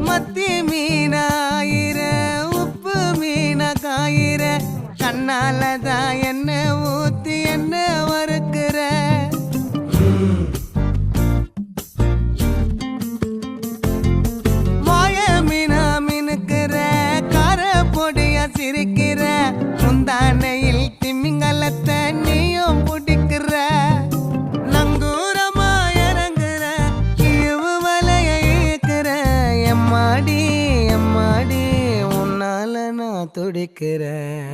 மத்தி மீனாயிர உப்பு மீன காயிர கண்ணாலதான் என்ன ஊத்தி என்ன வறுக்கிற வாய மீனா மினுக்கிற கார பொடிய சிரிக்கிற முந்தானையில் திமிங்கலத்தை நீயும் பிடிக்கிற நங்கூரமா இறங்குற இழுவு வலைய இழுக்கிற எம்மாடி எம்மாடி உன்னால நான் துடிக்கிறேன்.